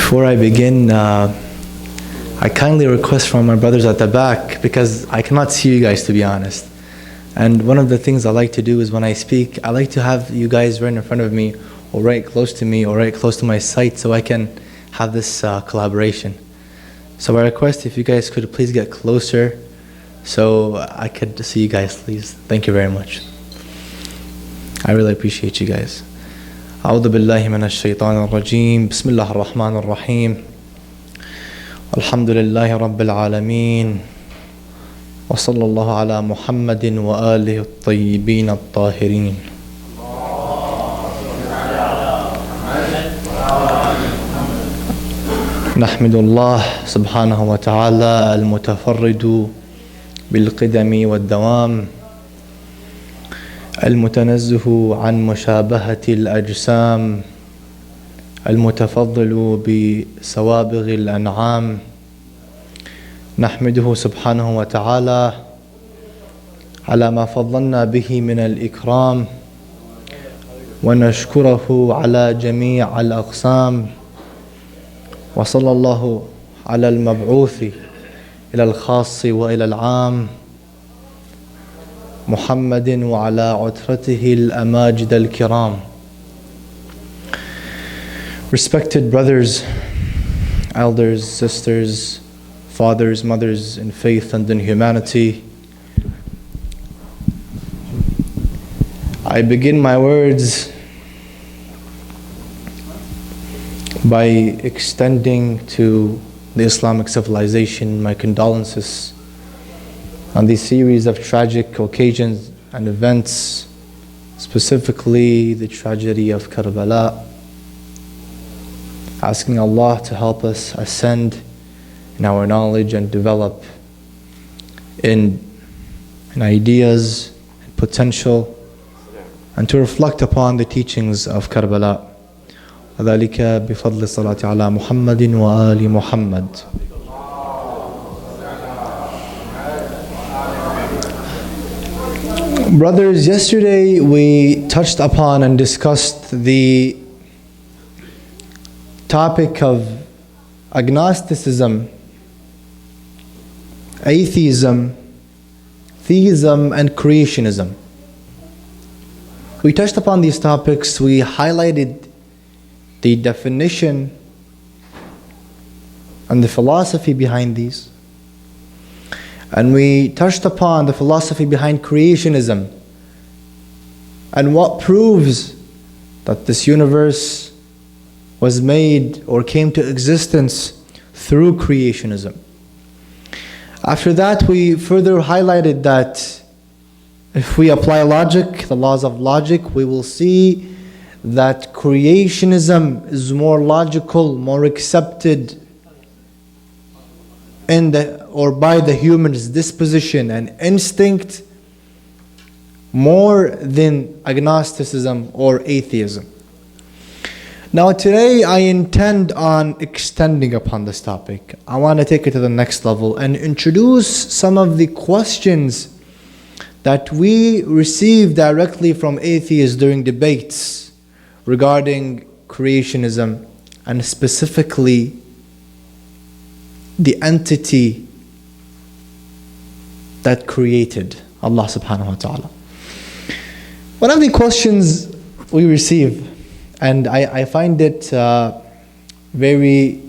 Before I begin, I kindly request from my brothers at the back, because I cannot see you guys, to be honest. And one of the things I like to do is when I speak, I like to have you guys right in front of me, or right close to me, or right close to my sight, so I can have this collaboration. So I request if you guys could please get closer so I could see you guys, please. Thank you very much. I really appreciate you guys. أعوذ بالله من الشيطان الرجيم بسم الله الرحمن الرحيم الحمد لله رب العالمين وصلى الله على محمد وآله الطيبين الطاهرين. نحمد الله سبحانه وتعالى المتفرد بالقدم والدوام المتنزه عن مشابهة الأجسام المتفضل بسوابغ الأنعام. نحمده سبحانه وتعالى على ما فضلنا به من الإكرام ونشكره على جميع الأقسام. وصلى الله على المبعوث إلى الخاص وإلى العام محمد وعلى عترته الأماجد الكرام. Respected brothers, elders, sisters, fathers, mothers in faith and in humanity, I begin my words by extending to the Islamic civilization my condolences on this series of tragic occasions and events, specifically the tragedy of Karbala, asking Allah to help us ascend in our knowledge and develop in ideas and potential, and to reflect upon the teachings of Karbala. وذلك بفضل الصلاة على محمد وآل محمد. Brothers, yesterday we touched upon and discussed the topic of agnosticism, atheism, theism, and creationism. We touched upon these topics, we highlighted the definition and the philosophy behind these. And we touched upon the philosophy behind creationism and what proves that this universe was made or came to existence through creationism. After that, we further highlighted that if we apply logic, the laws of logic, we will see that creationism is more logical, more accepted in by the human's disposition and instinct more than agnosticism or atheism. Now today I intend on extending upon this topic. I want to take it to the next level and introduce some of the questions that we receive directly from atheists during debates regarding creationism, and specifically the entity that created Allah subhanahu wa ta'ala. One of the questions we receive, and I find it very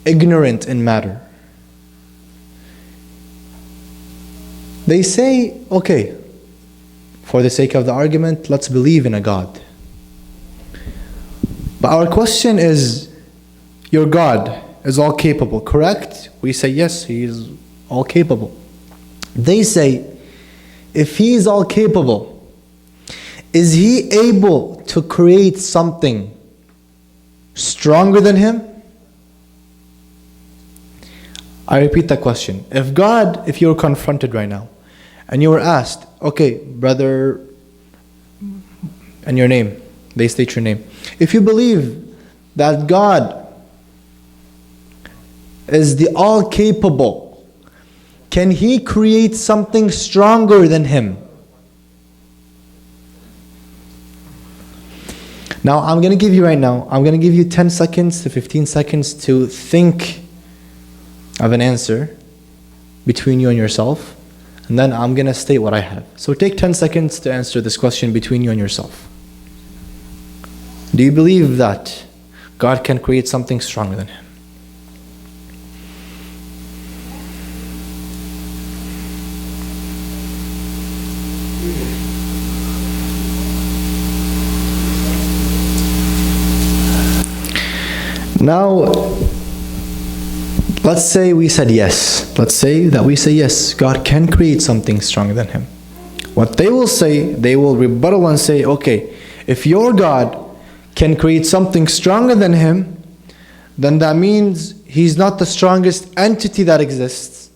ignorant in matter. They say, okay, for the sake of the argument, let's believe in a God. But our question is, your God is all capable, correct? We say, yes, He is all capable. They say, if He is all capable, is He able to create something stronger than Him? I repeat that question. If you were confronted right now, and you were asked, okay, brother, and your name, they state your name. If you believe that God is the all-capable, can He create something stronger than Him? Now, I'm going to give you 10 seconds to 15 seconds to think of an answer between you and yourself. And then I'm going to state what I have. So take 10 seconds to answer this question between you and yourself. Do you believe that God can create something stronger than Him? Now, let's say we said yes. Let's say that we say yes, God can create something stronger than Him. What they will say, they will rebuttal and say, okay, if your God can create something stronger than Him, then that means He's not the strongest entity that exists.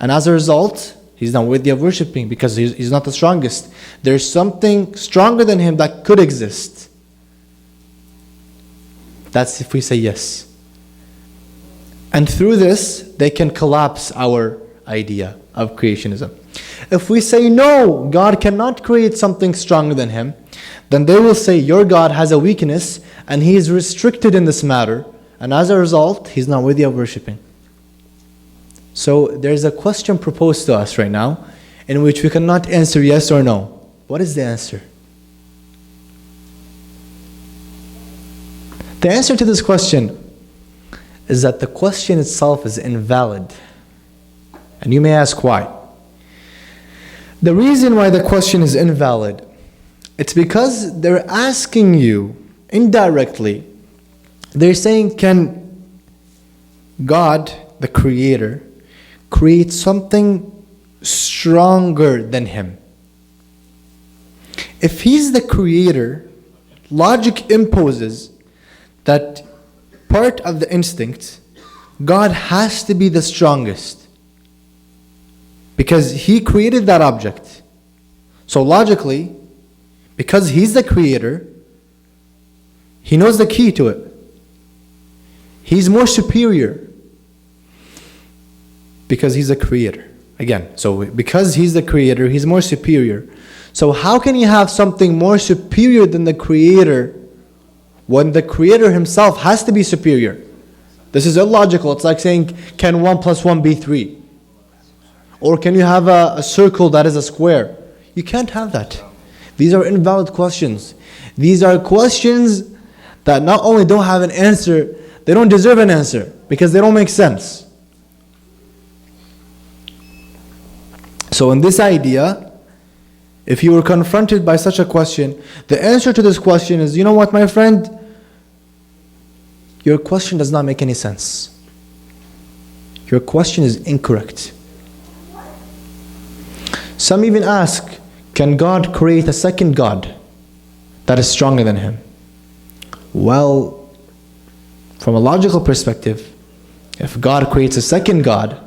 And as a result, He's not worthy of worshipping because He's not the strongest. There's something stronger than Him that could exist. That's if we say yes. And through this, they can collapse our idea of creationism. If we say no, God cannot create something stronger than Him, then they will say your God has a weakness and He is restricted in this matter, and as a result, He's not worthy of worshipping. So there's a question proposed to us right now in which we cannot answer yes or no. What is the answer? The answer to this question is that the question itself is invalid. And you may ask why. The reason why the question is invalid, it's because they're asking you indirectly, they're saying, can God, the Creator, create something stronger than Him? If He's the Creator, logic imposes that part of the instinct, God has to be the strongest because He created that object. So logically, because He's the Creator, He knows the key to it. He's more superior because He's the Creator. Again, so because He's the Creator, He's more superior. So how can you have something more superior than the Creator when the Creator Himself has to be superior? This is illogical. It's like saying, can 1 plus 1 be 3? Or can you have a circle that is a square? You can't have that. These are invalid questions. These are questions that not only don't have an answer, they don't deserve an answer because they don't make sense. So in this idea, if you were confronted by such a question, the answer to this question is, you know what, my friend? Your question does not make any sense. Your question is incorrect. Some even ask, can God create a second God that is stronger than Him? Well, from a logical perspective, if God creates a second God,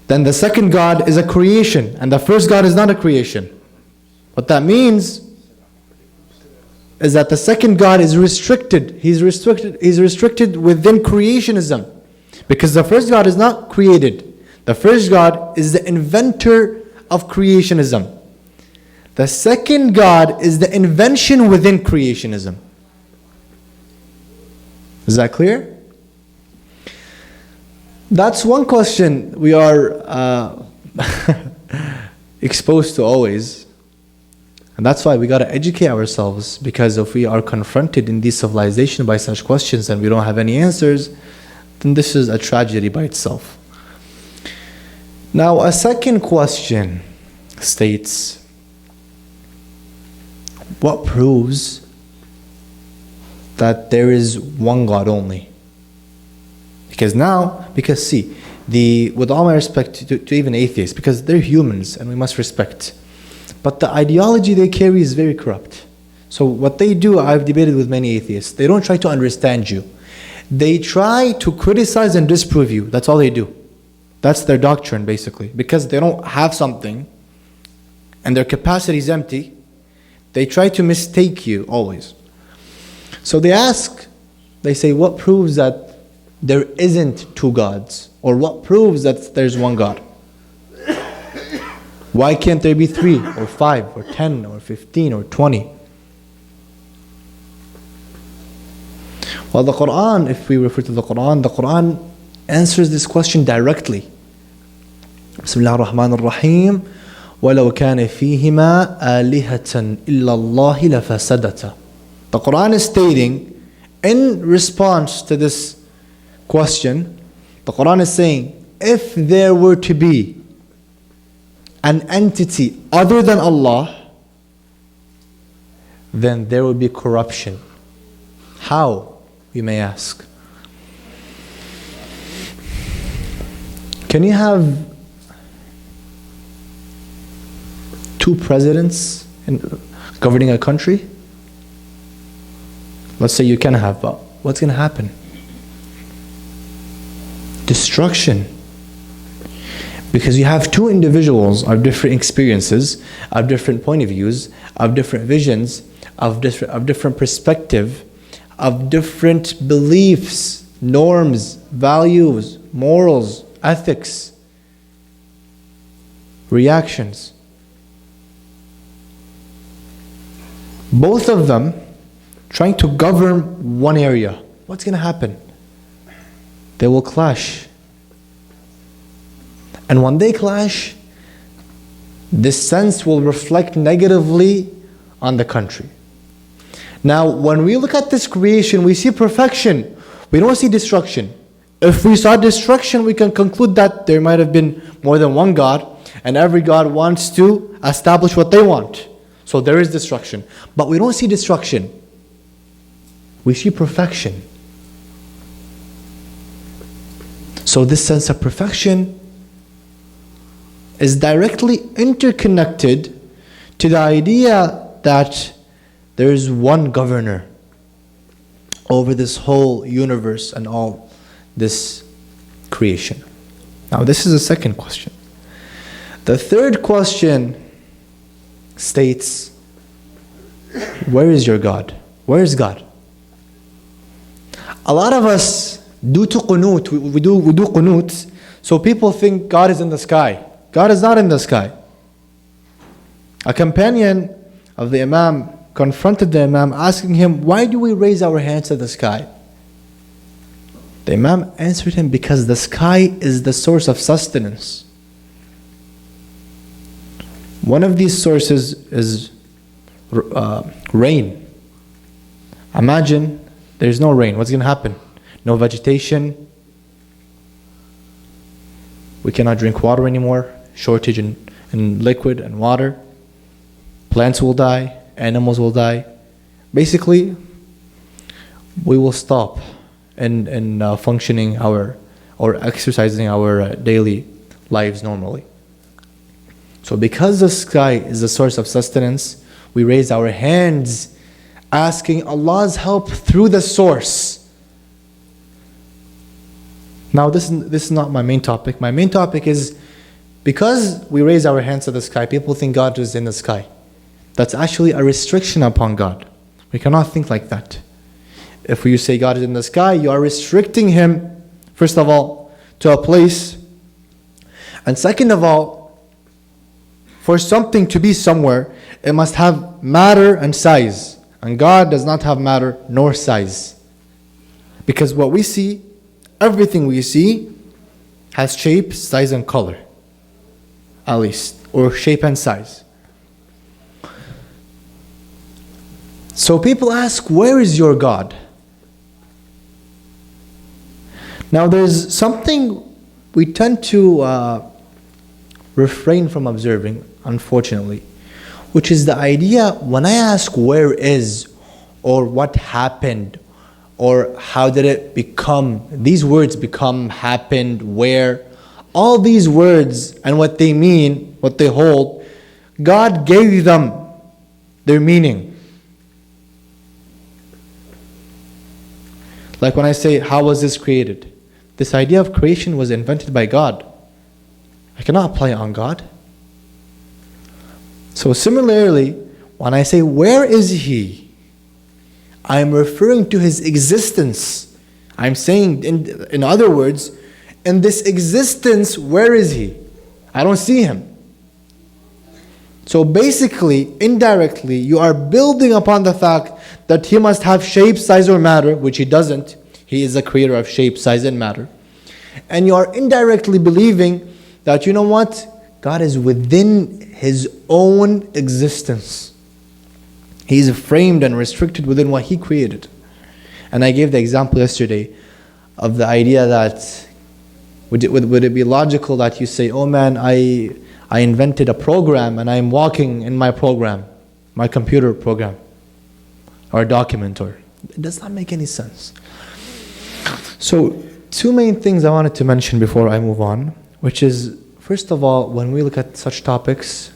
then the second God is a creation, and the first God is not a creation. What that means is that the second God is restricted. He's restricted within creationism. Because the first God is not created. The first God is the inventor of creationism. The second God is the invention within creationism. Is that clear? That's one question we are exposed to always. And that's why we got to educate ourselves, because if we are confronted in this civilization by such questions and we don't have any answers, then this is a tragedy by itself. Now, a second question states, what proves that there is one God only? Because see, with all my respect to even atheists, because they're humans and we must respect, but the ideology they carry is very corrupt. So what they do, I've debated with many atheists, they don't try to understand you. They try to criticize and disprove you. That's all they do. That's their doctrine, basically. Because they don't have something and their capacity is empty, they try to mistake you always. So they say, what proves that there isn't two gods? Or what proves that there's one God? Why can't there be 3 or 5 or 10 or 15 or 20? Well, the Quran, if we refer to the Quran answers this question directly. Bismillah ar-Rahman ar-Rahim. وَلَوْ كَانَ فِيهِمَا آلِهَةً إِلَّا اللَّهِ لَفَسَدَتَا. The Quran is stating, in response to this question, the Quran is saying, if there were to be an entity other than Allah, then there would be corruption. How, you may ask? Can you have two presidents governing a country? Let's say you can have, but what's going to happen? Destruction. Because you have two individuals of different experiences, of different point of views, of different visions, of different perspective, of different beliefs, norms, values, morals, ethics, reactions. Both of them trying to govern one area. What's going to happen? They will clash. And when they clash, this sense will reflect negatively on the country. Now, when we look at this creation, we see perfection. We don't see destruction. If we saw destruction, we can conclude that there might have been more than one God, and every God wants to establish what they want. So there is destruction. But we don't see destruction. We see perfection. So this sense of perfection is directly interconnected to the idea that there is one governor over this whole universe and all this creation. Now this is the second question. The third question states, where is your God? Where is God? A lot of us, due to qunut, we do qunut, so people think God is in the sky. God is not in the sky. A companion of the Imam confronted the Imam, asking him, why do we raise our hands to the sky? The Imam answered him, because the sky is the source of sustenance. One of these sources is rain. Imagine there's no rain. What's going to happen? No vegetation. We cannot drink water anymore. Shortage in liquid and water. Plants will die. Animals will die. Basically, we will stop in functioning or exercising our daily lives normally. So because the sky is the source of sustenance, we raise our hands asking Allah's help through the source. Now this is not my main topic. My main topic is, because we raise our hands to the sky, people think God is in the sky. That's actually a restriction upon God. We cannot think like that. If you say God is in the sky, you are restricting Him, first of all, to a place. And second of all, for something to be somewhere, it must have matter and size. And God does not have matter nor size. Because what we see, everything we see, has shape, size, and color. At least. Or shape and size. So people ask, where is your God? Now there's something we tend to refrain from observing, unfortunately, which is the idea, when I ask where is, or what happened, or how did it become, these words become, happened, where, all these words and what they mean, what they hold, God gave them their meaning. Like when I say, how was this created? This idea of creation was invented by God. I cannot apply it on God. So similarly, when I say, where is He? I am referring to His existence. I'm saying, in other words, in this existence, where is He? I don't see Him. So basically, indirectly, you are building upon the fact that he must have shape, size, or matter, which he doesn't. He is the creator of shape, size, and matter. And you are indirectly believing that, you know what? God is within his own existence. He is framed and restricted within what he created. And I gave the example yesterday of the idea that would it be logical that you say, oh man, I invented a program and I'm walking in my program, my computer program, or document, or it does not make any sense. So, two main things I wanted to mention before I move on, which is, first of all, when we look at such topics,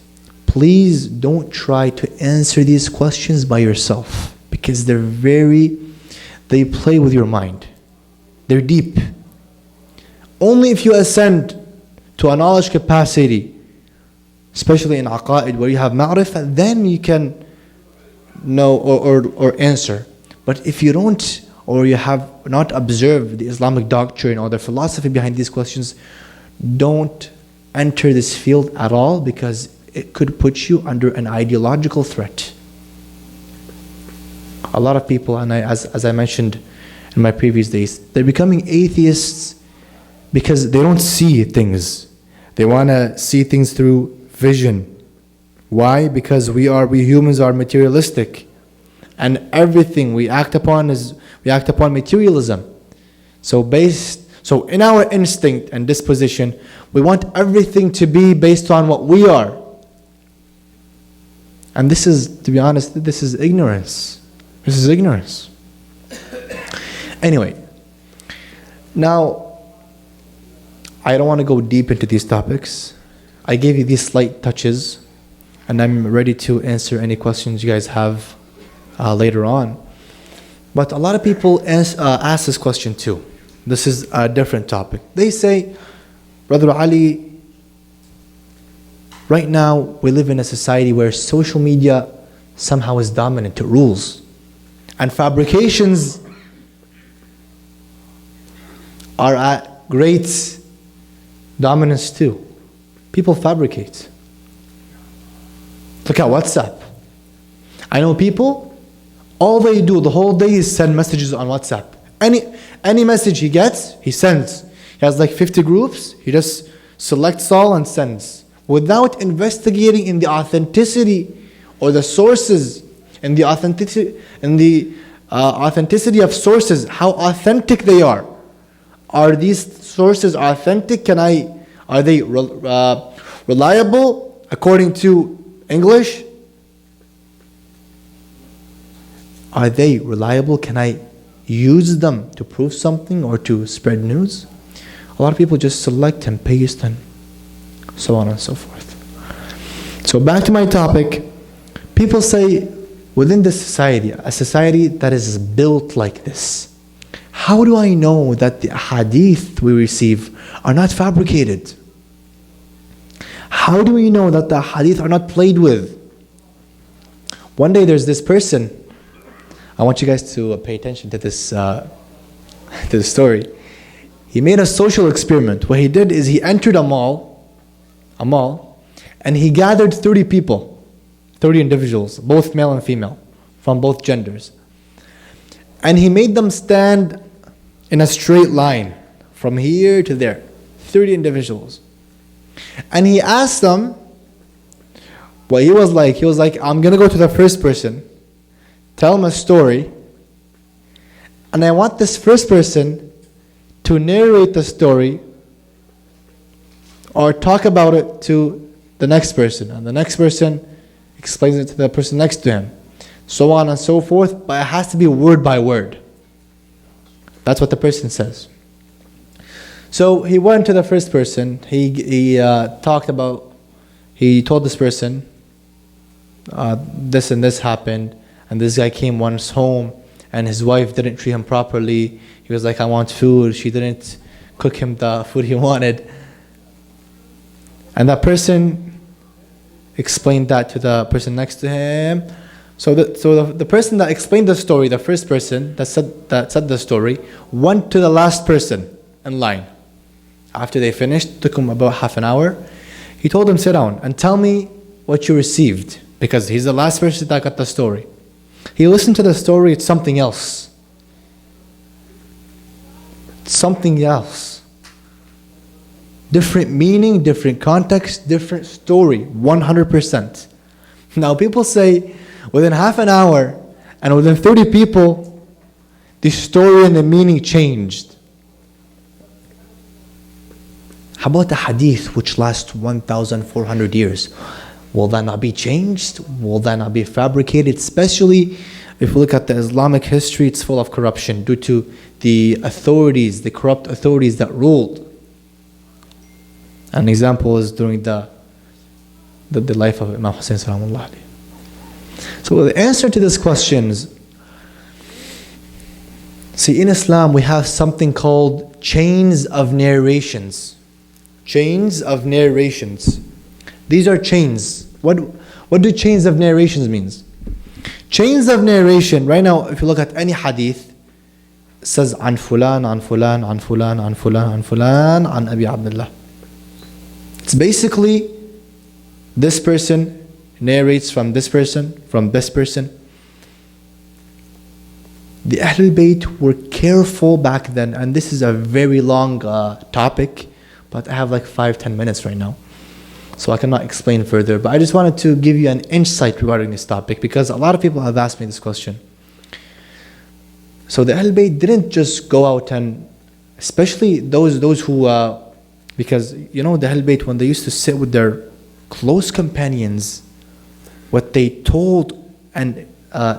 please don't try to answer these questions by yourself, because they play with your mind. They're deep. Only if you ascend to a knowledge capacity, especially in aqa'id where you have ma'rifah, then you can know or answer. But if you don't, or you have not observed the Islamic doctrine or the philosophy behind these questions, don't enter this field at all, because it could put you under an ideological threat. A lot of people, and as I mentioned in my previous days, they're becoming atheists because they don't see things. They want to see things through vision. Why? Because we humans are materialistic, and everything we act upon materialism. So in our instinct and disposition, we want everything to be based on what we are. And this is, to be honest, this is ignorance. This is ignorance. Anyway, now, I don't want to go deep into these topics. I gave you these slight touches, and I'm ready to answer any questions you guys have later on. But a lot of people ask this question too. This is a different topic. They say, Brother Ali, right now we live in a society where social media somehow is dominant, it rules. And fabrications are at great dominance too. People fabricate. Look at WhatsApp. I know people, all they do the whole day is send messages on WhatsApp. Any message he gets, he sends. He has like 50 groups, he just selects all and sends, without investigating in the authenticity or the sources, and the authenticity of sources, how authentic they are. Are these sources authentic? Are they reliable according to English? Are they reliable? Can I use them to prove something or to spread news? A lot of people just select and paste and so on and so forth. So back to my topic. People say, within this society, a society that is built like this, how do I know that the hadith we receive are not fabricated? How do we know that the hadith are not played with? One day there's this person, I want you guys to pay attention to this story. He made a social experiment. What he did is he entered a mall, and he gathered 30 people, 30 individuals, both male and female, from both genders. And he made them stand in a straight line from here to there, 30 individuals. And he asked them what he was like. He was like, I'm going to go to the first person, tell him a story, and I want this first person to narrate the story or talk about it to the next person, and the next person explains it to the person next to him, so on and so forth, but it has to be word by word. That's what the person says. So he went to the first person. He told this person, this and this happened, and this guy came once home, and his wife didn't treat him properly. He was like, I want food. She didn't cook him the food he wanted. And that person explained that to the person next to him. So the person that explained the story, the first person that said the story, went to the last person in line. After they finished, took him about half an hour. He told him, sit down and tell me what you received, because he's the last person that got the story. He listened to the story, it's something else. Something else. Different meaning, different context, different story, 100%. Now people say, within half an hour and within 30 people, the story and the meaning changed. How about the hadith which lasts 1,400 years? Will that not be changed? Will that not be fabricated? Especially if we look at the Islamic history, it's full of corruption due to the authorities, the corrupt authorities that ruled. An example is during the life of Imam Hussein Salamullah alayhi. So the answer to this question is, see, in Islam we have something called chains of narrations. Chains of narrations. These are chains. What do chains of narrations means? Chains of narration, right now if you look at any hadith, it says an fulan, an fulan, an fulan, an fulan, an fulan, an Abi Abdullah. It's basically this person narrates from this person, from this person. The Ahlul Bayt were careful back then, and this is a very long topic, but I have like 5-10 minutes right now, so I cannot explain further. But I just wanted to give you an insight regarding this topic, because a lot of people have asked me this question. So the Ahlul Bayt didn't just go out and, especially those who, because you know the Ahlul Bayt, when they used to sit with their close companions, what they told and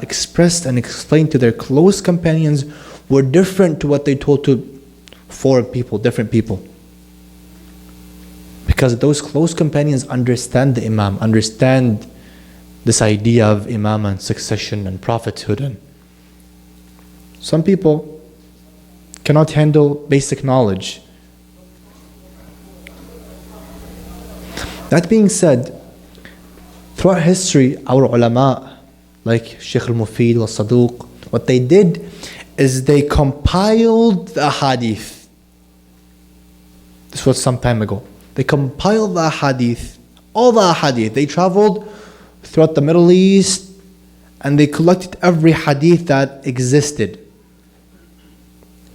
expressed and explained to their close companions were different to what they told to foreign people, different people. Because those close companions understand the Imam, understand this idea of Imam and succession and prophethood. And some people cannot handle basic knowledge. That being said, throughout history, our ulama, like Shaykh al-Mufid al-Saduq, what they did is they compiled the hadith. This was some time ago. They compiled the hadith, all the hadith. They traveled throughout the Middle East and they collected every hadith that existed.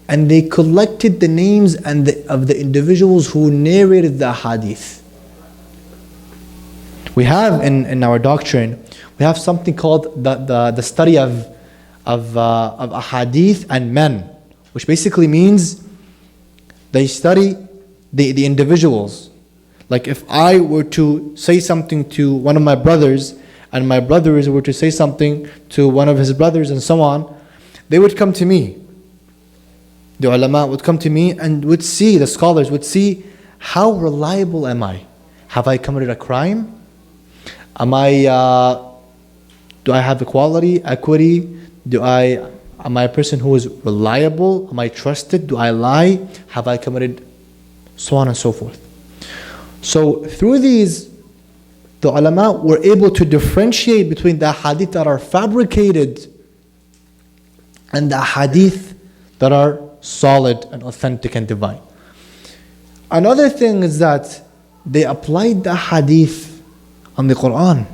And they collected the names of the individuals who narrated the hadith. We have in our doctrine, we have something called the study of ahadith and men, which basically means they study the individuals. Like if I were to say something to one of my brothers, and my brothers were to say something to one of his brothers and so on, they would come to me. The ulama would come to me and would see, the scholars would see, how reliable am I? Have I committed a crime? Do I have equality, equity? Am I a person who is reliable? Am I trusted? Do I lie? Have I committed? So on and so forth. So through these, the ulama were able to differentiate between the hadith that are fabricated and the hadith that are solid and authentic and divine. Another thing is that they applied the hadith on the Quran.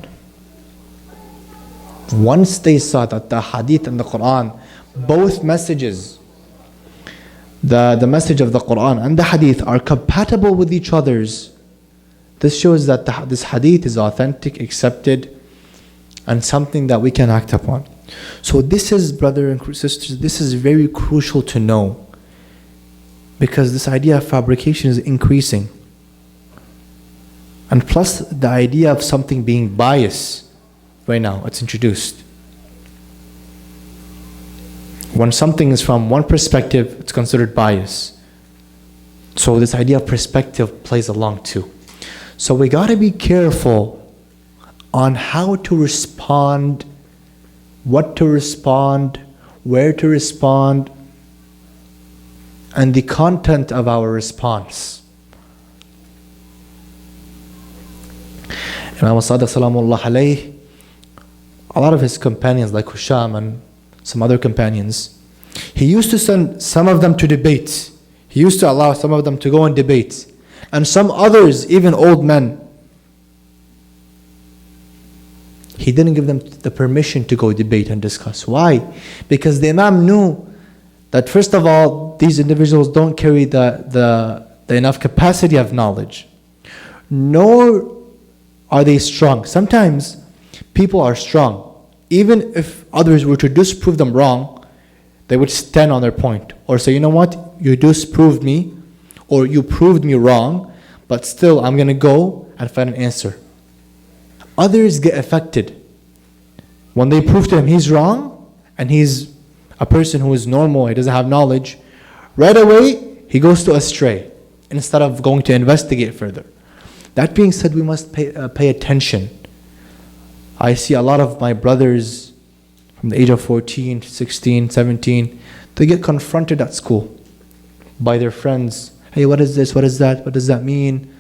Once they saw that the hadith and the Quran, both messages, the message of the Quran and the hadith are compatible with each other's, this shows that this hadith is authentic, accepted, and something that we can act upon. So this is, brothers and sisters, this is very crucial to know, because this idea of fabrication is increasing. And plus the idea of something being biased, right now it's introduced. When something is from one perspective, it's considered bias. So this idea of perspective plays along too. So we got to be careful on how to respond, what to respond, where to respond, and the content of our response. Imam Sadiq Salamullah alayhi, a lot of his companions like Husham and some other companions, he used to send some of them to debate. He used to allow some of them to go and debate. And some others, even old men, He didn't give them the permission to go debate and discuss. Why? Because the Imam knew that first of all, these individuals don't carry the enough capacity of knowledge, nor are they strong. Sometimes people are strong. Even if others were to disprove them wrong, they would stand on their point or say, you know what, you disproved me or you proved me wrong, but still I'm going to go and find an answer. Others get affected. When they prove to him he's wrong and he's a person who is normal, he doesn't have knowledge, right away he goes to astray instead of going to investigate further. That being said, we must pay attention. I see a lot of my brothers from the age of 14, 16, 17, they get confronted at school by their friends. Hey, what is this? What is that? What does that mean?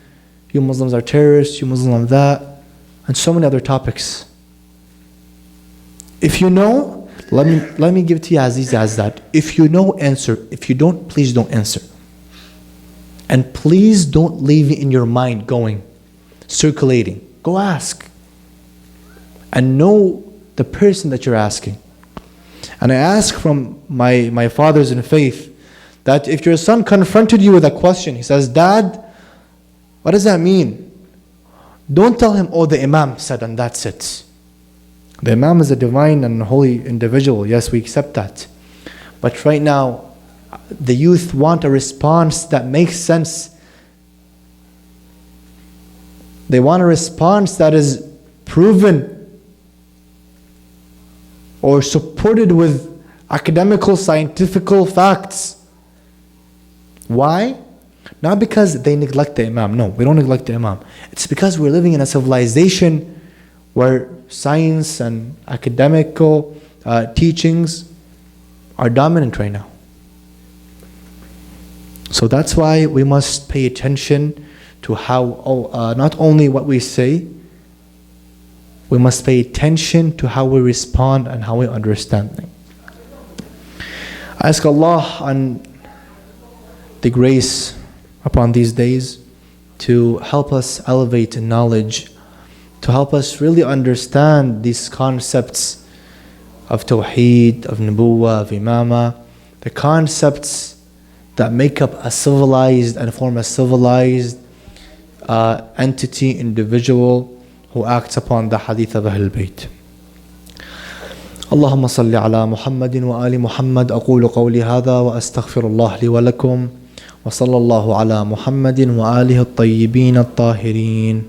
You Muslims are terrorists, you Muslims are that, and so many other topics. If you know, let me give to you as easy as that. If you know, answer. If you don't, please don't answer. And please don't leave it in your mind going, circulating. Go ask. And know the person that you're asking. And I ask from my fathers in faith that if your son confronted you with a question, he says, Dad, what does that mean? Don't tell him, oh, the Imam said and that's it. The Imam is a divine and holy individual. Yes, we accept that. But right now, the youth want a response that makes sense. They want a response that is proven or supported with academical, scientifical facts. Why? Not because they neglect the Imam. No, we don't neglect the Imam. It's because we're living in a civilization where science and academical teachings are dominant right now. So that's why we must pay attention to how, not only what we say, we must pay attention to how we respond and how we understand things. I ask Allah and the grace upon these days to help us elevate in knowledge, to help us really understand these concepts of Tawheed, of Nubuwwah, of Imamah, the concepts that make up a civilized and form a civilized entity, individual who acts upon the hadith of Ahlul Bayt. اللهم صل على محمد وآل محمد أقول قولي هذا وأستغفر الله لي ولكم وصلى الله على محمد وآله الطيبين الطاهرين.